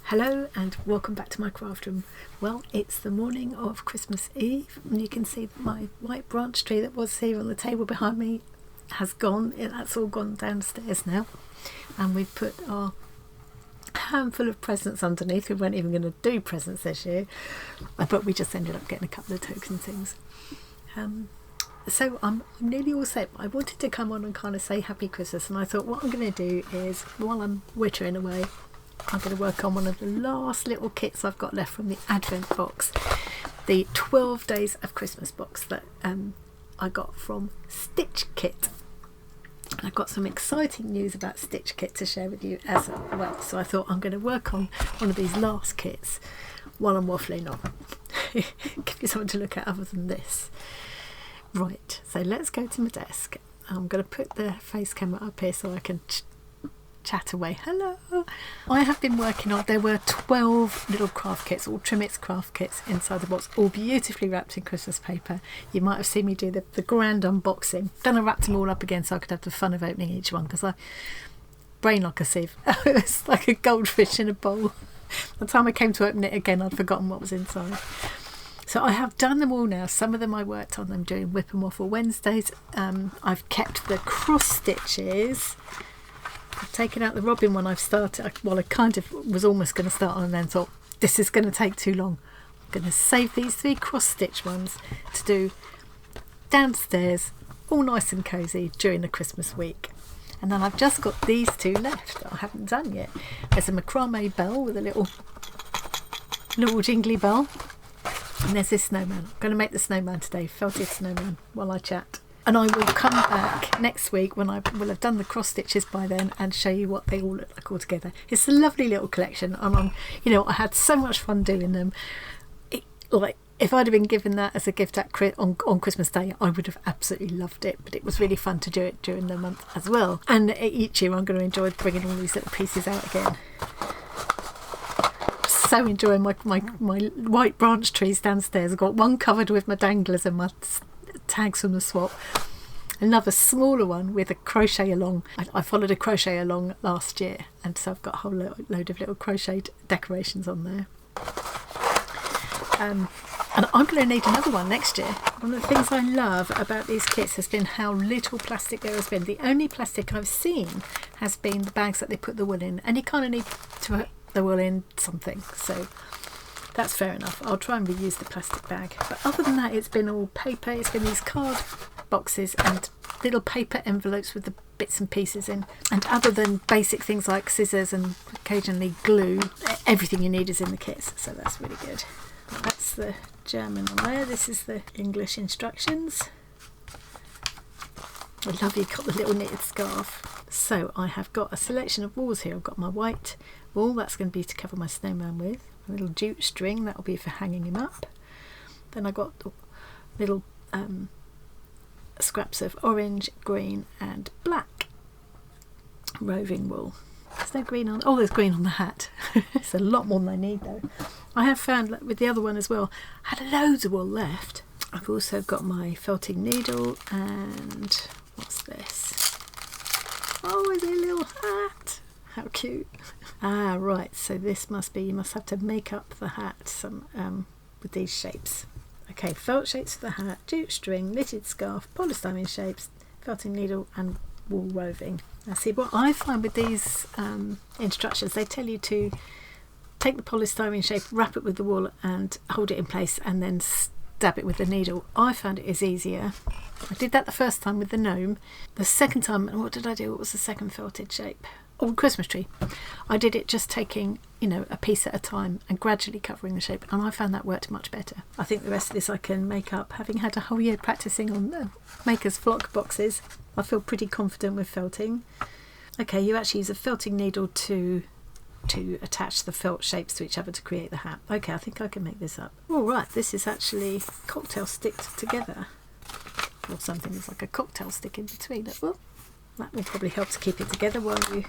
Hello and welcome back to my craft room. Well, it's the morning of Christmas Eve and you can see that my white branch tree that was here on the table behind me has gone. That's all gone downstairs now, and we've put our handful of presents underneath. We weren't even going to do presents this year, but we just ended up getting a couple of token things. So I'm nearly all set. I wanted to come on and kind of say Happy Christmas, and I thought what I'm going to do is, while I'm wittering away, I'm going to work on one of the last little kits I've got left from the Advent box, the 12 Days of Christmas box that I got from Stitch Kit. And I've got some exciting news about Stitch Kit to share with you as well. So I thought I'm going to work on one of these last kits while I'm waffling on. Give you something to look at other than this. Right, so let's go to my desk. I'm going to put the face camera up here so I can chat away. Hello. I have been working on, there were 12 little craft kits, all Trimits craft kits inside the box, all beautifully wrapped in Christmas paper. You might have seen me do the grand unboxing. Then I wrapped them all up again so I could have the fun of opening each one, because I brain like a sieve. It's like a goldfish in a bowl. By the time I came to open it again, I'd forgotten what was inside. So I have done them all now. Some of them I worked on them doing Whip and Waffle Wednesdays. I've kept the cross stitches. I've taken out the robin one I've started. Well, I kind of was almost going to start on and then thought, this is going to take too long. I'm going to save these 3 cross stitch ones to do downstairs, all nice and cosy during the Christmas week. And then I've just got these 2 left that I haven't done yet. There's a macrame bell with a little jingly bell. And there's this snowman. I'm going to make the snowman today, felted snowman, while I chat. And I will come back next week when I will have done the cross stitches by then and show you what they all look like all together. It's a lovely little collection, and I had so much fun doing them. If I'd have been given that as a gift on Christmas Day, I would have absolutely loved it. But it was really fun to do it during the month as well. And each year I'm going to enjoy bringing all these little pieces out again. So enjoying my white branch trees downstairs. I've got one covered with my danglers and my tags from the swap, another smaller one with a crochet along. I followed a crochet along last year, and so I've got a whole load of little crocheted decorations on there. And I'm going to need another one next year. One of the things I love about these kits has been how little plastic there has been. The only plastic I've seen has been the bags that they put the wool in, and you kind of need to put the wool in something, so that's fair enough. I'll try and reuse the plastic bag. But other than that, it's been all paper. It's been these card boxes and little paper envelopes with the bits and pieces in. And other than basic things like scissors and occasionally glue, everything you need is in the kits. So that's really good. That's the German on there. This is the English instructions. I love you've got the little knitted scarf. So I have got a selection of wools here. I've got my white wool. That's going to be to cover my snowman with. A little jute string, that'll be for hanging him up. Then I got little scraps of orange, green and black roving wool. There's no green on, there's green on the hat. It's a lot more than I need though. I have found with the other one as well, I had loads of wool left. I've also got my felting needle, and what's this? Oh, it's a little hat. How cute. Ah, right, so this must be, you must have to make up the hat with these shapes. Okay, felt shapes for the hat, jute string, knitted scarf, polystyrene shapes, felting needle and wool roving. Now see, what I find with these instructions, they tell you to take the polystyrene shape, wrap it with the wool and hold it in place and then stab it with the needle. I found it is easier. I did that the first time with the gnome. The second time, what did I do? What was the second felted shape? Oh, Christmas tree. I did it just taking, a piece at a time and gradually covering the shape, and I found that worked much better. I think the rest of this I can make up. Having had a whole year practicing on Maker's Flock boxes, I feel pretty confident with felting. Okay, you actually use a felting needle to attach the felt shapes to each other to create the hat. Okay, I think I can make this up. All right, this is actually cocktail sticked together, or something. There's like a cocktail stick in between. Well, that will probably help to keep it together while they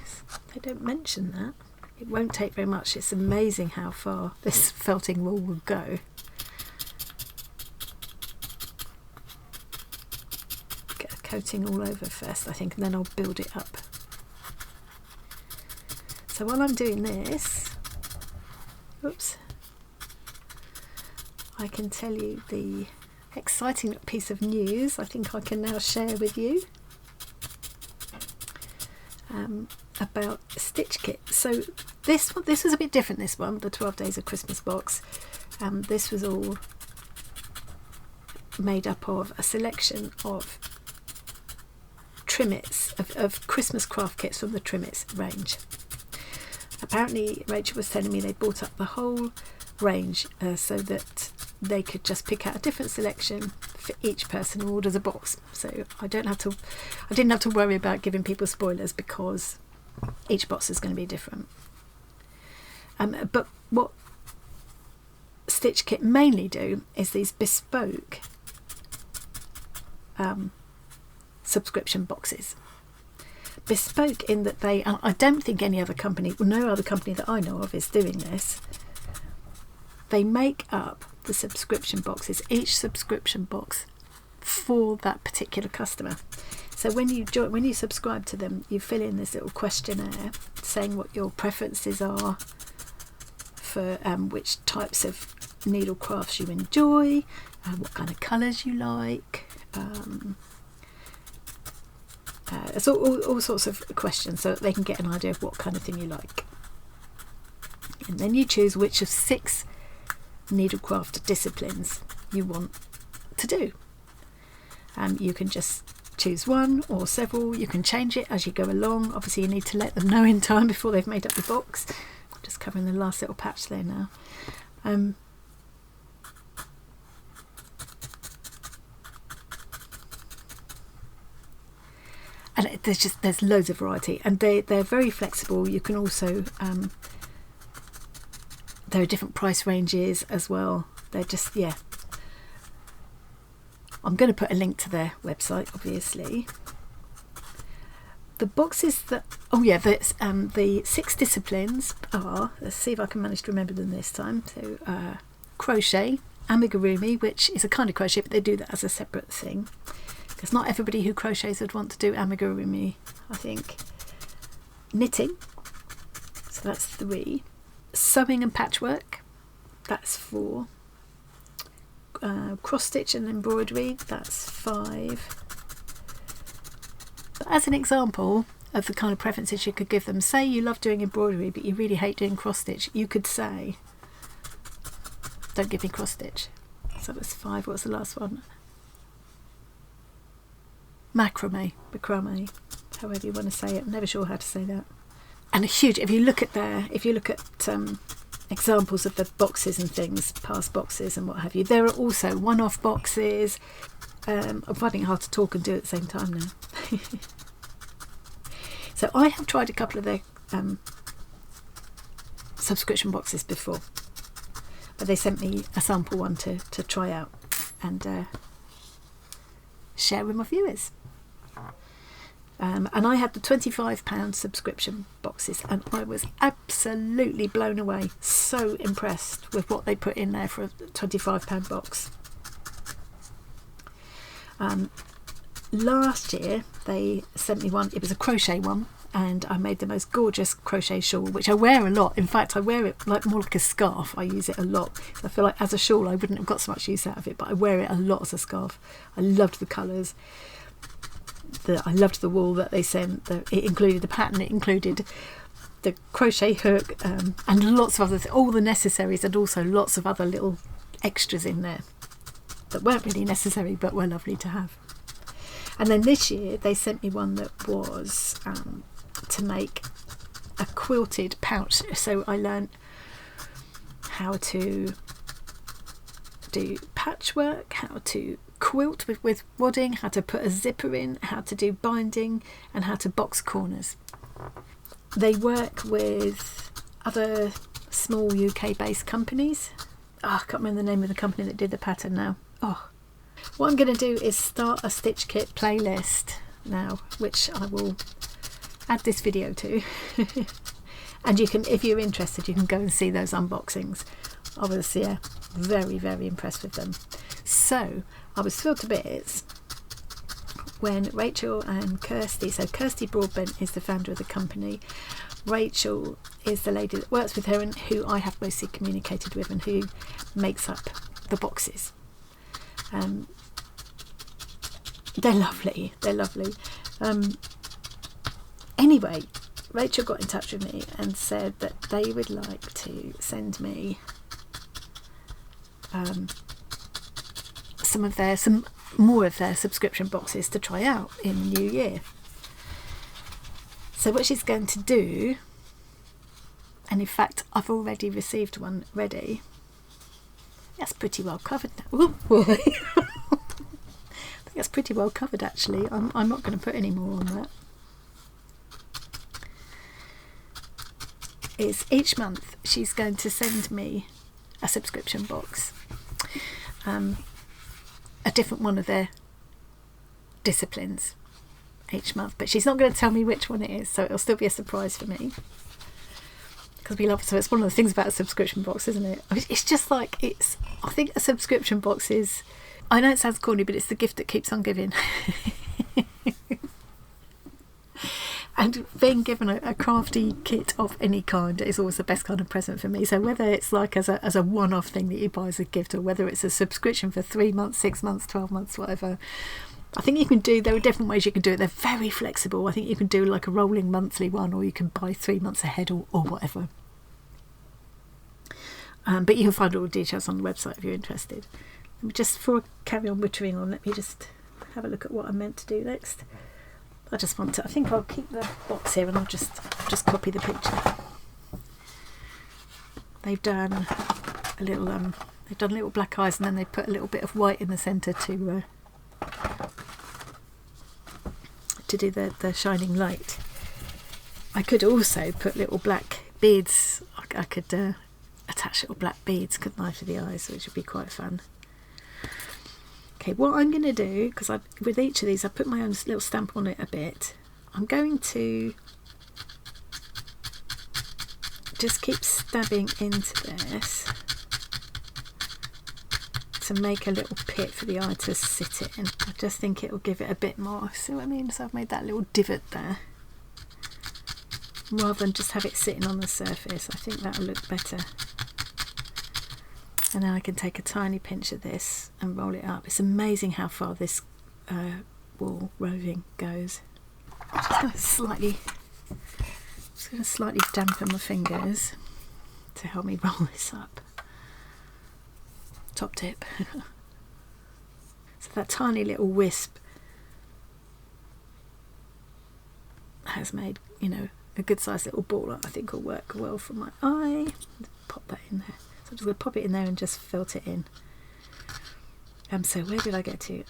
don't mention that. It won't take very much. It's amazing how far this felting wool will go. Get a coating all over first, I think, and then I'll build it up. So while I'm doing this, oops, I can tell you the exciting piece of news I think I can now share with you about Stitch Kit. So this was a bit different, this one, the 12 Days of Christmas box. This was all made up of a selection of Trimmets, of Christmas craft kits from the Trimmets range. Apparently Rachel was telling me they bought up the whole range so that they could just pick out a different selection for each person who orders a box. So I didn't have to worry about giving people spoilers because each box is going to be different. But what Stitch Kit mainly do is these bespoke subscription boxes. Bespoke in that they, I don't think any other company, well, no other company that I know of is doing this. They make up the subscription boxes, each subscription box for that particular customer. So when you subscribe to them, you fill in this little questionnaire saying what your preferences are for which types of needle crafts you enjoy, what kind of colours you like. It's all sorts of questions so that they can get an idea of what kind of thing you like. And then you choose which of 6 needlecraft disciplines you want to do. You can just choose one or several. You can change it as you go along. Obviously you need to let them know in time before they've made up the box. I'm just covering the last little patch there now. And there's loads of variety, and they're very flexible. You can also there are different price ranges as well. They're just, yeah. I'm going to put a link to their website, obviously. The boxes that, the 6 disciplines are, let's see if I can manage to remember them this time. So crochet, amigurumi, which is a kind of crochet, but they do that as a separate thing. Because not everybody who crochets would want to do amigurumi, I think. Knitting, so that's 3. Sewing and patchwork, that's 4. Cross stitch and embroidery, that's 5. But as an example of the kind of preferences you could give them, say you love doing embroidery but you really hate doing cross stitch, you could say, don't give me cross stitch. So that's 5. What's the last one? Macrame, however you want to say it. I'm never sure how to say that. And a huge, if you look at examples of the boxes and things, past boxes and what have you, there are also one-off boxes. I'm finding it hard to talk and do at the same time now. So I have tried a couple of their subscription boxes before, but they sent me a sample one to try out and share with my viewers. And I had the £25 subscription boxes, and I was absolutely blown away. So impressed with what they put in there for a £25 box. Last year they sent me one. It was a crochet one, and I made the most gorgeous crochet shawl, which I wear a lot. In fact, I wear it more like a scarf. I use it a lot. So I feel like as a shawl I wouldn't have got so much use out of it, but I wear it a lot as a scarf. I loved the colours. I loved the wool that they sent. It included the pattern, it included the crochet hook, and lots of other things, all the necessaries, and also lots of other little extras in there that weren't really necessary but were lovely to have. And then this year they sent me one that was to make a quilted pouch. So I learnt how to do patchwork, how to quilt with wadding, how to put a zipper in, how to do binding, and how to box corners. They work with other small UK based companies. I can't remember the name of the company that did the pattern now. What I'm going to do is start a Stitch Kit playlist now, which I will add this video to. And you can, if you're interested, you can go and see those unboxings. I was very, very impressed with them. So I was thrilled to bits when Rachel and Kirsty, so Kirsty Broadbent is the founder of the company, Rachel is the lady that works with her and who I have mostly communicated with and who makes up the boxes. They're lovely. Anyway, Rachel got in touch with me and said that they would like to send me some more of their subscription boxes to try out in the new year. So what she's going to do, and in fact I've already received one ready. That's pretty well covered now. I think that's pretty well covered actually. I'm not going to put any more on that. Is each month she's going to send me a subscription box, a different one of their disciplines each month, but she's not going to tell me which one it is, so it'll still be a surprise for me, because we love, so it's one of the things about a subscription box, isn't it? It's just like, I think a subscription box is, I know it sounds corny, but it's the gift that keeps on giving. And being given a crafty kit of any kind is always the best kind of present for me. So whether it's like as a one-off thing that you buy as a gift, or whether it's a subscription for 3 months, 6 months, 12 months, whatever, I think you can do, there are different ways you can do it. They're very flexible. I think you can do like a rolling monthly one, or you can buy 3 months ahead, or whatever. But you can find all the details on the website if you're interested. Let me just, before I carry on wittering on, let me just have a look at what I'm meant to do next. I think I'll keep the box here and I'll just copy the picture. They've done a little black eyes, and then they put a little bit of white in the centre to do the shining light. I could also put little black beads. I could attach little black beads, couldn't I, for the eyes, which would be quite fun. Okay, what I'm going to do, because with each of these I put my own little stamp on it a bit, I'm going to just keep stabbing into this to make a little pit for the eye to sit in. I just think it will give it a bit more, see what I mean? So I've made that little divot there, rather than just have it sitting on the surface. I think that will look better. And then I can take a tiny pinch of this and roll it up. It's amazing how far this wool roving goes. I'm just going to slightly dampen my fingers to help me roll this up. Top tip. So that tiny little wisp has made, a good sized little ball that I think will work well for my eye. Pop that in there. So I'm just going to pop it in there and just felt it in. So where did I get to?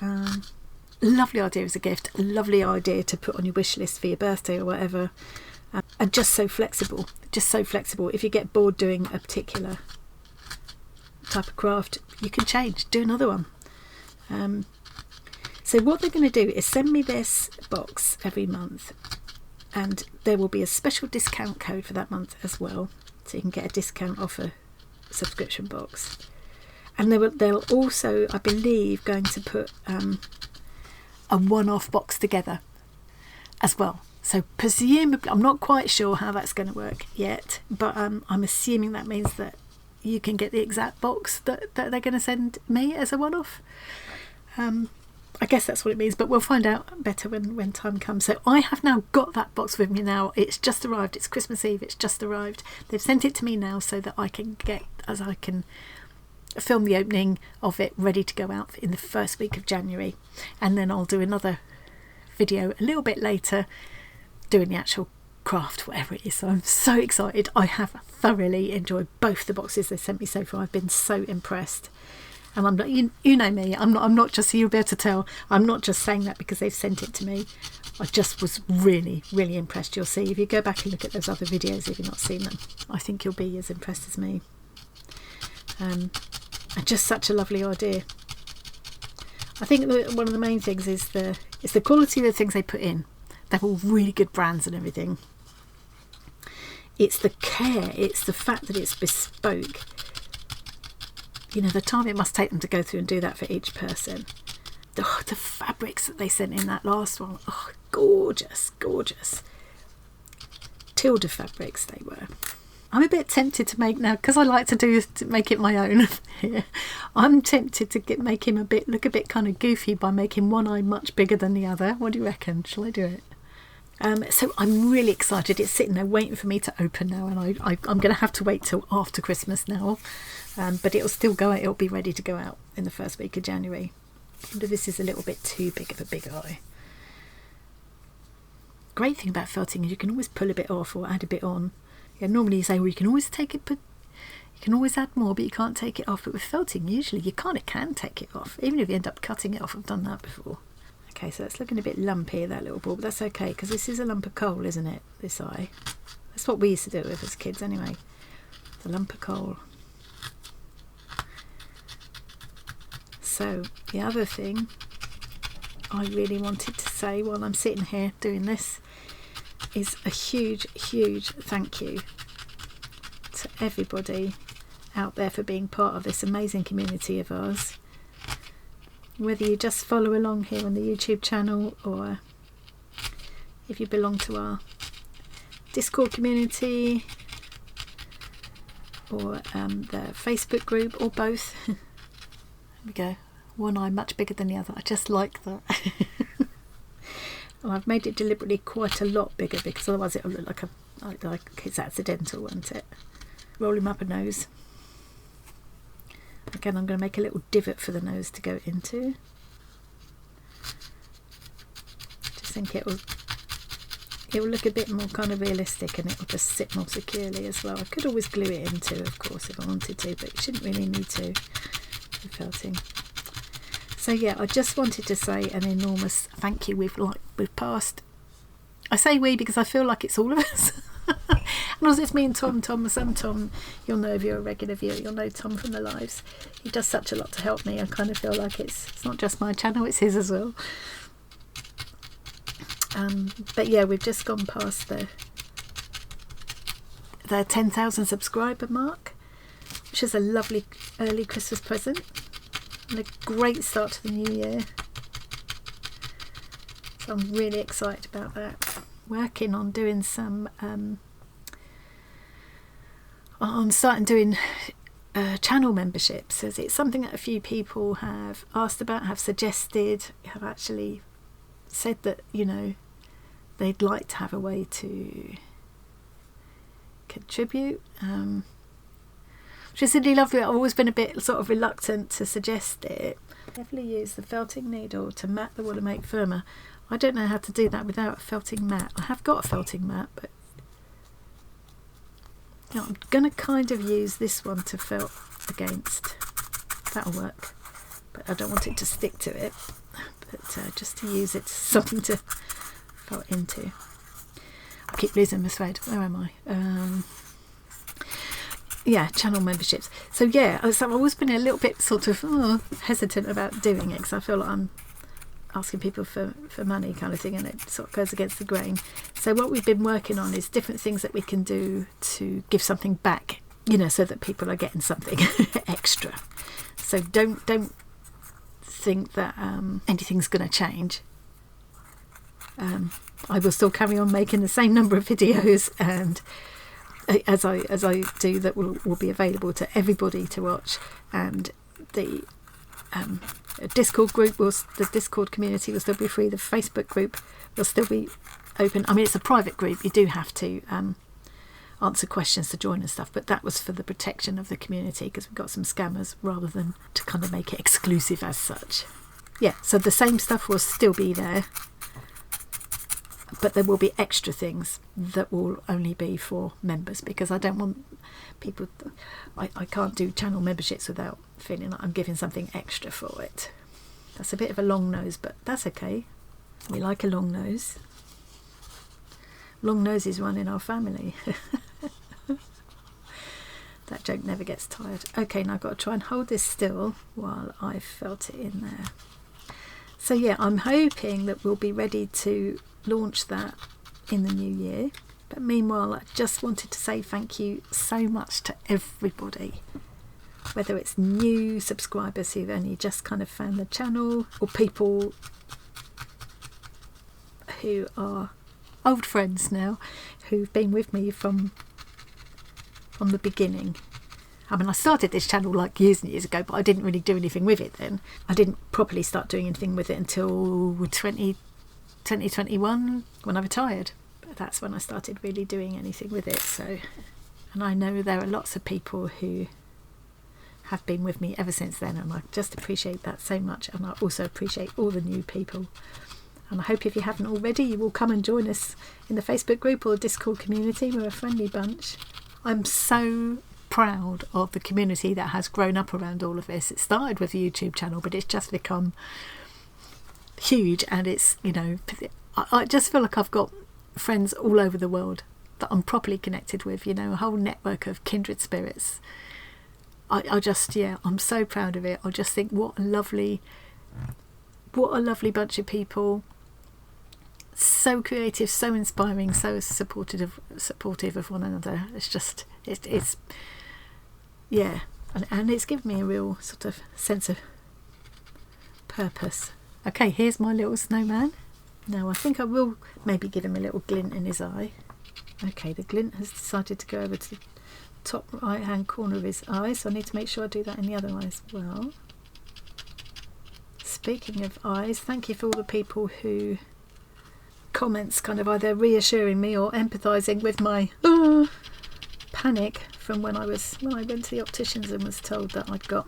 Lovely idea as a gift. A lovely idea to put on your wish list for your birthday or whatever. And just so flexible. If you get bored doing a particular type of craft, you can change. Do another one. So what they're going to do is send me this box every month. And there will be a special discount code for that month as well. So you can get a discount off a subscription box, and they'll also, I believe, going to put a one-off box together as well. So presumably, I'm not quite sure how that's going to work yet, but I'm assuming that means that you can get the exact box that they're going to send me as a one-off. I guess that's what it means, but we'll find out better when time comes. So I have now got that box with me now. It's just arrived. It's Christmas Eve. It's just arrived. They've sent it to me now so that I can film the opening of it, ready to go out in the first week of January. And then I'll do another video a little bit later doing the actual craft, whatever it is. So I'm so excited. I have thoroughly enjoyed both the boxes they sent me so far. I've been so impressed. And I'm not, you know me, I'm not just, so you'll be able to tell, I'm not just saying that because they've sent it to me. I just was really, really impressed. You'll see, if you go back and look at those other videos, if you've not seen them, I think you'll be as impressed as me. And just such a lovely idea. I think one of the main things is the quality of the things they put in. They're all really good brands and everything. It's the care, it's the fact that it's bespoke. The time it must take them to go through and do that for each person. oh, the fabrics that they sent in that last one, oh, gorgeous, gorgeous. Tilde fabrics they were. I'm a bit tempted to make now, because I like to make it my own here. I'm tempted to make him look a bit kind of goofy by making one eye much bigger than the other. What do you reckon? Shall I do it? So I'm really excited. It's sitting there waiting for me to open now, and I'm going to have to wait till after Christmas now. But it'll still go out. It'll be ready to go out in the first week of January. I wonder if this is a little bit too big of a big eye. Great thing about felting is you can always pull a bit off or add a bit on. Yeah, normally you say, well, you can always take it, but you can always add more, but you can't take it off. But with felting, usually you can take it off, even if you end up cutting it off. I've done that before. Okay, so that's looking a bit lumpy, that little ball, but that's okay, because this is a lump of coal, isn't it, this eye? That's what we used to do with as kids anyway. The lump of coal. So the other thing I really wanted to say while I'm sitting here doing this is a huge, huge thank you to everybody out there for being part of this amazing community of ours. Whether you just follow along here on the YouTube channel, or if you belong to our Discord community, or the Facebook group, or both. There we go. One eye much bigger than the other. I just like that. Well, I've made it deliberately quite a lot bigger, because otherwise it'll look like it's accidental, won't it? Roll him up a nose. Again, I'm going to make a little divot for the nose to go into. Just think it will look a bit more kind of realistic, and it will just sit more securely as well. I could always glue it into, of course, if I wanted to, but you shouldn't really need to with felting. So yeah, I just wanted to say an enormous thank you. We've passed. I say we because I feel like it's all of us. And also it's me and Tom. My son Tom, you'll know if you're a regular viewer, you'll know Tom from the lives. He does such a lot to help me. I kind of feel like it's not just my channel, it's his as well. But yeah, we've just gone past the 10,000 subscriber mark, which is a lovely early Christmas present and a great start to the new year. So I'm really excited about that. Working on doing some I'm starting doing channel memberships, as it's something that a few people have asked about, have suggested, have actually said that, you know, they'd like to have a way to contribute, which is really lovely. I've always been a bit sort of reluctant to suggest it. I definitely use the felting needle to mat the wool and make firmer. I don't know how to do that without a felting mat. I have got a felting mat, but you know, I'm going to kind of use this one to felt against. That'll work, but I don't want it to stick to it, but just to use it, something to felt into. I keep losing my thread. Where am I? Yeah, channel memberships. So yeah, I've always been a little bit sort of hesitant about doing it, because I feel like I'm asking people for money kind of thing, and it sort of goes against the grain. So what we've been working on is different things that we can do to give something back, you know, so that people are getting something extra. So don't think that anything's going to change. I will still carry on making the same number of videos, and as I do, that will be available to everybody to watch, and the Discord group the Discord community will still be free. The Facebook group will still be open. I mean, it's a private group. You do have to answer questions to join and stuff, but that was for the protection of the community, because we've got some scammers, rather than to kind of make it exclusive as such. Yeah, so the same stuff will still be there, but there will be extra things that will only be for members, because I don't want people, I can't do channel memberships without feeling like I'm giving something extra for it. That's a bit of a long nose, but that's okay. We like a long nose. Long noses run in our family. That joke never gets tired. Okay, now I've got to try and hold this still while I felt it in there. So yeah, I'm hoping that we'll be ready to launch that in the new year. But meanwhile, I just wanted to say thank you so much to everybody, whether it's new subscribers who've only just kind of found the channel, or people who are old friends now who've been with me from the beginning. I mean, I started this channel like years and years ago, but I didn't really do anything with it then. I didn't properly start doing anything with it until 2021 when I retired. But that's when I started really doing anything with it. So, and I know there are lots of people who have been with me ever since then, and I just appreciate that so much. And I also appreciate all the new people. And I hope if you haven't already, you will come and join us in the Facebook group or Discord community. We're a friendly bunch. I'm so proud of the community that has grown up around all of this. It started with the YouTube channel, but it's just become huge, and it's, you know, I just feel like I've got friends all over the world that I'm properly connected with, you know, a whole network of kindred spirits. I just, yeah, I'm so proud of it. I just think what a lovely bunch of people. So creative, so inspiring, so supportive of one another. It's just, it's yeah, and it's given me a real sort of sense of purpose. Okay, here's my little snowman. Now I think I will maybe give him a little glint in his eye. Okay, the glint has decided to go over to the top right hand corner of his eye, so I need to make sure I do that in the other eye as well. Speaking of eyes, thank you for all the people who comments kind of either reassuring me or empathising with my panic from when I went to the opticians and was told that I'd got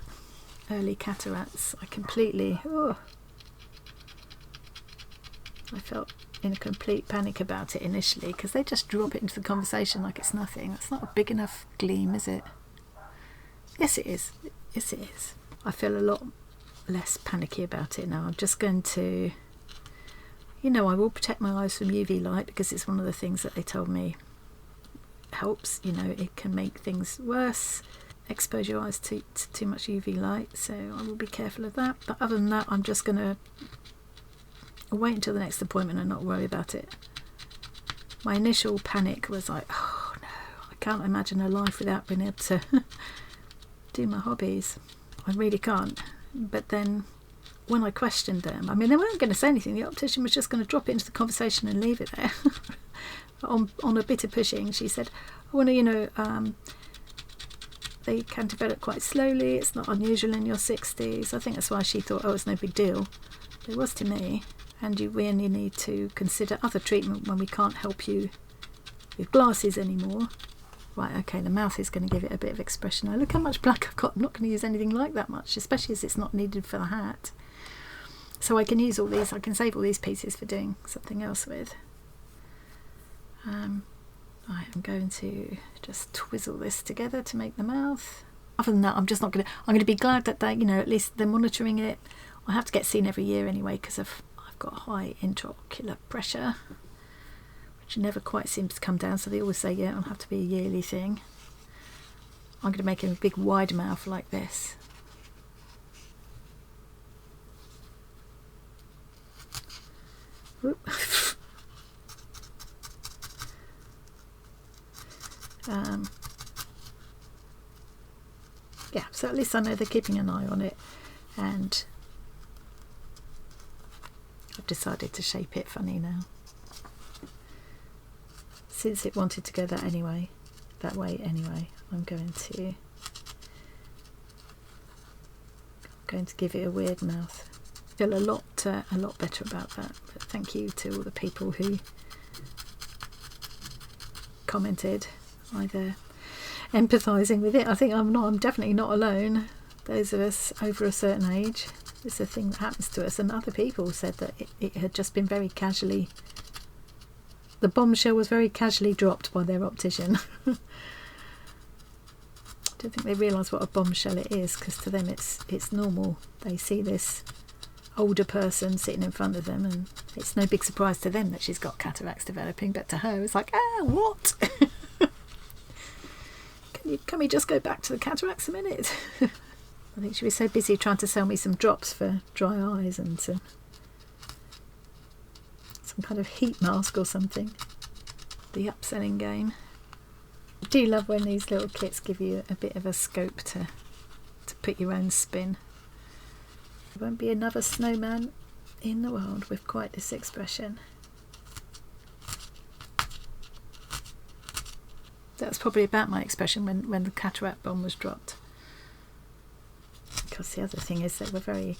early cataracts. I felt in a complete panic about it initially, because they just drop it into the conversation like it's nothing. That's not a big enough gleam, is it? Yes it is. Yes it is. I feel a lot less panicky about it now. I'm just going to, you know, I will protect my eyes from UV light, because it's one of the things that they told me helps. You know, it can make things worse, expose your eyes to too much UV light, so I will be careful of that. But other than that, I'm just going to wait until the next appointment and not worry about it. My initial panic was like, oh no, I can't imagine a life without being able to do my hobbies. I really can't. But then when I questioned them, I mean, they weren't going to say anything. The optician was just going to drop it into the conversation and leave it there. on a bit of pushing, she said, oh, no, you know, they can develop quite slowly. It's not unusual in your 60s. I think that's why she thought, oh, it's no big deal. It was to me. And you really need to consider other treatment when we can't help you with glasses anymore. Right, okay, the mouth is going to give it a bit of expression. Now look how much black I've got. I'm not going to use anything like that much, especially as it's not needed for the hat. So I can use all these, I can save all these pieces for doing something else with. Right, I'm going to just twizzle this together to make the mouth. Other than that, I'm going to be glad that they, you know, at least they're monitoring it. I have to get seen every year anyway, because I've got high intraocular pressure, which never quite seems to come down, so they always say, yeah, it'll have to be a yearly thing. I'm going to make him a big wide mouth like this. Yeah, so at least I know they're keeping an eye on it, and I've decided to shape it funny now, since it wanted to go that way anyway. I'm going to give it a weird mouth. I feel a lot better about that. But thank you to all the people who commented, either empathising with it. I think I'm definitely not alone. Those of us over a certain age, it's a thing that happens to us, and other people said that it had just been very casually, the bombshell was very casually dropped by their optician. I don't think they realise what a bombshell it is, because to them it's normal. They see this older person sitting in front of them, and it's no big surprise to them that she's got cataracts developing, but to her it's like, what? Can we just go back to the cataracts a minute? I think she was so busy trying to sell me some drops for dry eyes and some kind of heat mask or something. The upselling game. I do love when these little kits give you a bit of a scope to to put your own spin. There won't be another snowman in the world with quite this expression. That's probably about my expression when the cataract bomb was dropped. Because the other thing is that we're very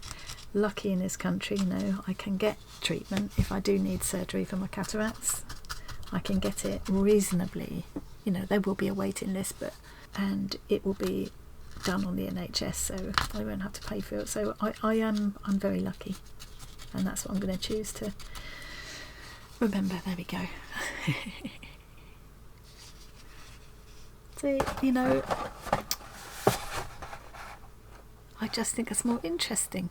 lucky in this country, you know, I can get treatment if I do need surgery for my cataracts. I can get it reasonably, you know, there will be a waiting list, and it will be done on the NHS, so I won't have to pay for it. So I'm very lucky, and that's what I'm going to choose to remember. There we go. So, you know, I just think it's more interesting.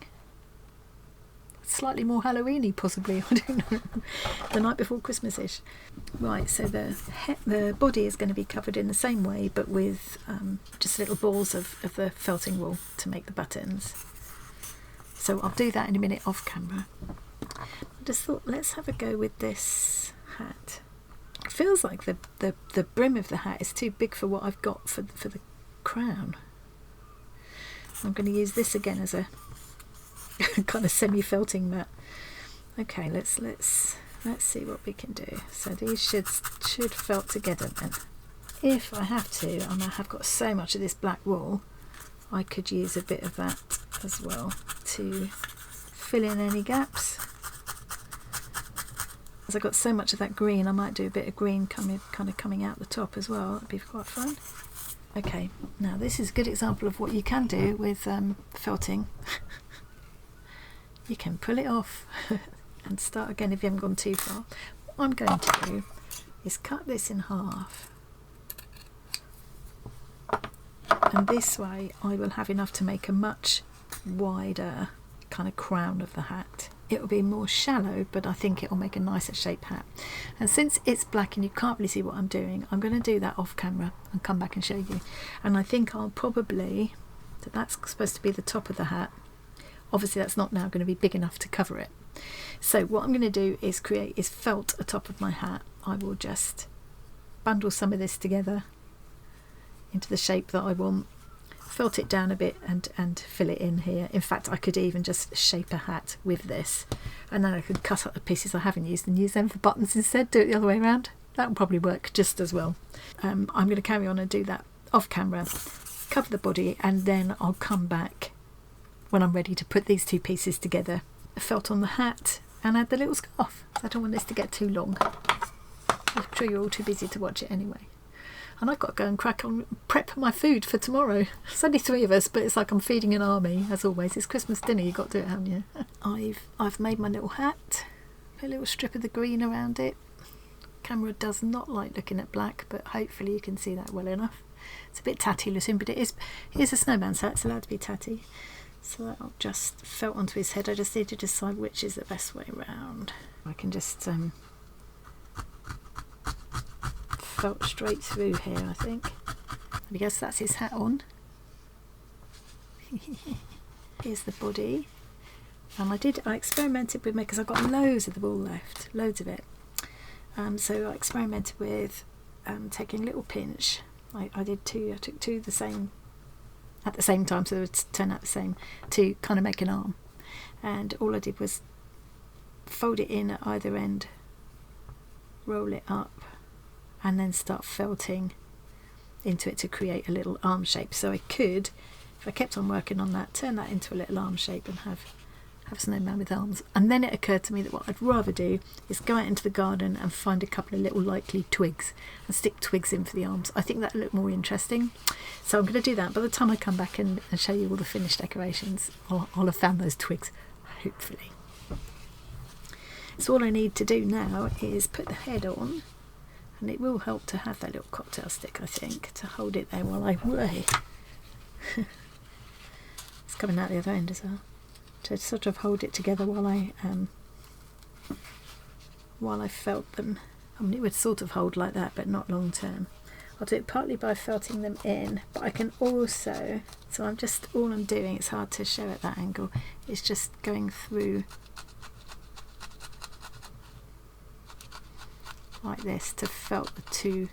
Slightly more Halloween-y, possibly, I don't know. The night before Christmas-ish. Right, so the body is going to be covered in the same way, but with just little balls of the felting wool to make the buttons. So I'll do that in a minute off camera. I just thought, let's have a go with this hat. It feels like the brim of the hat is too big for what I've got for the crown. I'm going to use this again as a kind of semi-felting mat. Okay, let's see what we can do. So these should felt together then. If I have to, and I have got so much of this black wool, I could use a bit of that as well to fill in any gaps. As I've got so much of that green, I might do a bit of green coming out the top as well. That'd be quite fun. Okay, now this is a good example of what you can do with felting. You can pull it off and start again if you haven't gone too far. What I'm going to do is cut this in half, and this way I will have enough to make a much wider kind of crown of the hat. It will be more shallow, but I think it will make a nicer shaped hat. And since it's black and you can't really see what I'm doing, I'm going to do that off camera and come back and show you. And I think I'll probably, so that's supposed to be the top of the hat. Obviously that's not now going to be big enough to cover it. So what I'm going to do is felt atop of my hat. I will just bundle some of this together into the shape that I want, felt it down a bit and fill it in here. In fact, I could even just shape a hat with this, and then I could cut up the pieces I haven't used and use them for buttons instead. Do it the other way around. That will probably work just as well. I'm going to carry on and do that off camera, cover the body, and then I'll come back when I'm ready to put these two pieces together, felt on the hat, and add the little scarf. I don't want this to get too long. I'm sure you're all too busy to watch it anyway. And I've got to go and crack on, prep my food for tomorrow. There's only 3 of us, but it's like I'm feeding an army, as always. It's Christmas dinner, you've got to do it, haven't you? I've made my little hat, put a little strip of the green around it. Camera does not like looking at black, but hopefully you can see that well enough. It's a bit tatty looking, but it is a snowman's hat, it's allowed to be tatty. So that'll just felt onto his head. I just need to decide which is the best way around. I can just felt straight through here, I think. I guess that's his hat on. Here's the body. And I experimented with, because I've got loads of the wool left, loads of it. So I experimented with taking a little pinch. I took two at the same time, so they would turn out the same, to kind of make an arm. And all I did was fold it in at either end, roll it up, and then start felting into it to create a little arm shape. So I could, if I kept on working on that, turn that into a little arm shape and have a snowman with arms. And then it occurred to me that what I'd rather do is go out into the garden and find a couple of little likely twigs and stick twigs in for the arms. I think that'll look more interesting. So I'm going to do that. By the time I come back and show you all the finished decorations, I'll have found those twigs, hopefully. So all I need to do now is put the head on, and it will help to have that little cocktail stick, I think, to hold it there while I worry. It's coming out the other end as well. To sort of hold it together while I felt them. I mean, it would sort of hold like that, but not long term. I'll do it partly by felting them in, but I can also, so all I'm doing, it's hard to show at that angle, it's just going through like this to felt the two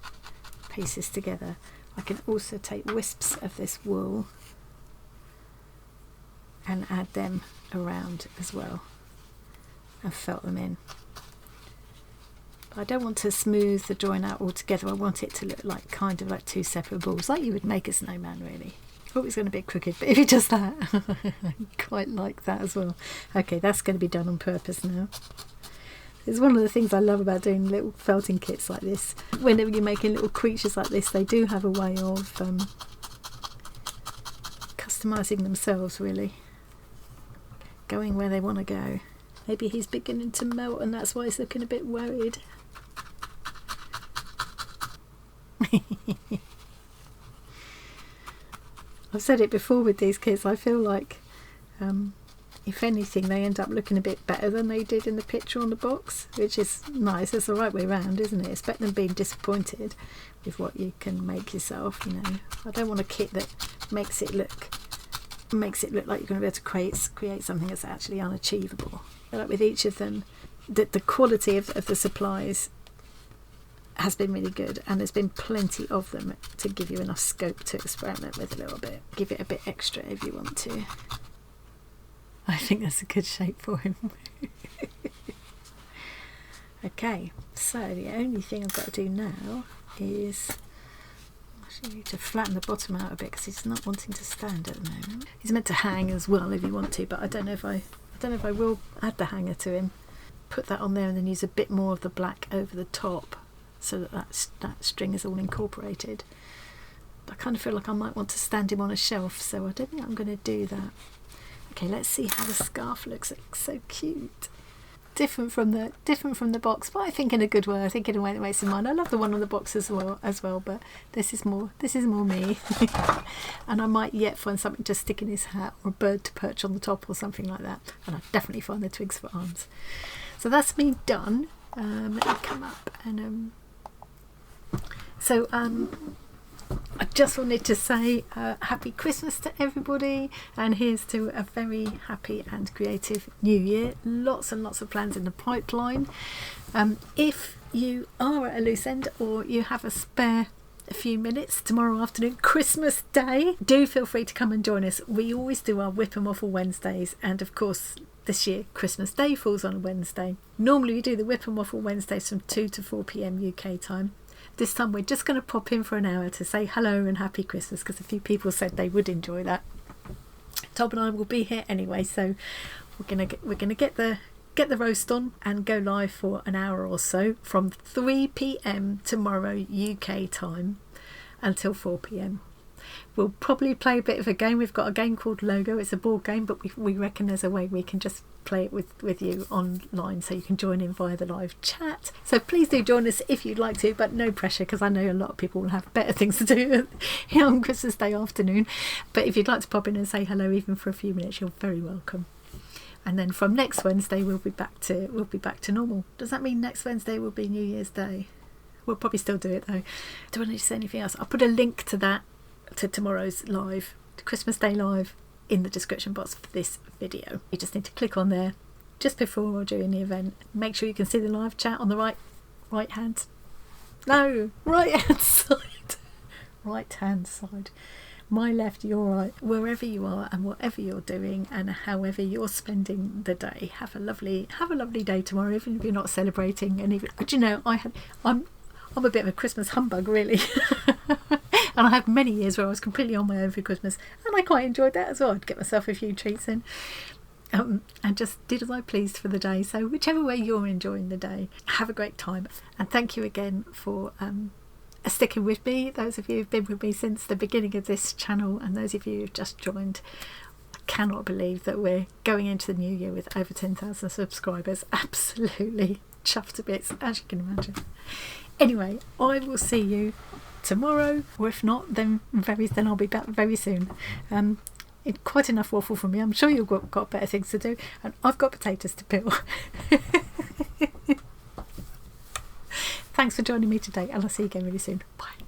pieces together. I can also take wisps of this wool and add them around as well and felt them in. But I don't want to smooth the drawing out altogether. I want it to look like kind of like two separate balls, like you would make a snowman really. Oh, it's going to be crooked, but if it does that, I quite like that as well. Okay, that's going to be done on purpose now. It's one of the things I love about doing little felting kits like this. Whenever you're making little creatures like this, they do have a way of customising themselves, really. Going where they want to go. Maybe he's beginning to melt and that's why he's looking a bit worried. I've said it before with these kits, I feel like if anything they end up looking a bit better than they did in the picture on the box, which is nice. It's the right way around, isn't it? It's better than being disappointed with what you can make yourself, you know. I don't want a kit that makes it look like you're going to be able to create something that's actually unachievable. Like with each of them, the quality of the supplies has been really good, and there's been plenty of them to give you enough scope to experiment with a little bit. Give it a bit extra if you want to. I think that's a good shape for him. Okay, so the only thing I've got to do now is actually need to flatten the bottom out a bit because he's not wanting to stand at the moment. He's meant to hang as well if you want to, but I don't know if I will add the hanger to him. Put that on there and then use a bit more of the black over the top so that string is all incorporated. But I kind of feel like I might want to stand him on a shelf, so I don't think I'm going to do that. Okay, let's see how the scarf looks. It looks so cute. Different from the box, but I think in a good way. I think in a way that makes it mine. I love the one on the box as well, but this is more me. And I might yet find something to stick in his hat, or a bird to perch on the top, or something like that. And I'll definitely find the twigs for arms. So that's me done. Let me come up and I just wanted to say happy Christmas to everybody, and here's to a very happy and creative new year. Lots and lots of plans in the pipeline. If you are at a loose end or you have a few minutes tomorrow afternoon, Christmas Day, do feel free to come and join us. We always do our Whip and Waffle Wednesdays, and of course this year Christmas Day falls on a Wednesday. Normally we do the Whip and Waffle Wednesdays from 2 to 4 p.m. UK time. This time we're just going to pop in for an hour to say hello and happy Christmas, because a few people said they would enjoy that. Tom and I will be here anyway, so we're gonna get the roast on and go live for an hour or so from 3 p.m. tomorrow UK time until 4 p.m. We'll probably play a bit of a game. We've got a game called Logo. It's a board game, but we reckon there's a way we can just play it with you online, so you can join in via the live chat. So please do join us if you'd like to, but no pressure, because I know a lot of people will have better things to do here on Christmas Day afternoon. But if you'd like to pop in and say hello even for a few minutes, you're very welcome. And then from next Wednesday we'll be back to normal. Does that mean next Wednesday will be New Year's Day? We'll probably still do it though. Do I need to say anything else? I'll put a link to that, to tomorrow's live, to Christmas Day live, in the description box for this video. You just need to click on there just before or during the event. Make sure you can see the live chat on the right hand side. Right hand side. My left, your right. Wherever you are and whatever you're doing and however you're spending the day, have a lovely day tomorrow, even if you're not celebrating. And even, do you know, I'm a bit of a Christmas humbug, really. And I had many years where I was completely on my own for Christmas, and I quite enjoyed that as well. I'd get myself a few treats in, and just did as I pleased for the day. So whichever way you're enjoying the day, have a great time. And thank you again for sticking with me. Those of you who've been with me since the beginning of this channel, and those of you who've just joined. I cannot believe that we're going into the new year with over 10,000 subscribers. Absolutely chuffed to bits, as you can imagine. Anyway, I will see you tomorrow, or if not, then I'll be back very soon. Quite enough waffle from me. I'm sure you've got better things to do, and I've got potatoes to peel. Thanks for joining me today, and I'll see you again really soon. Bye.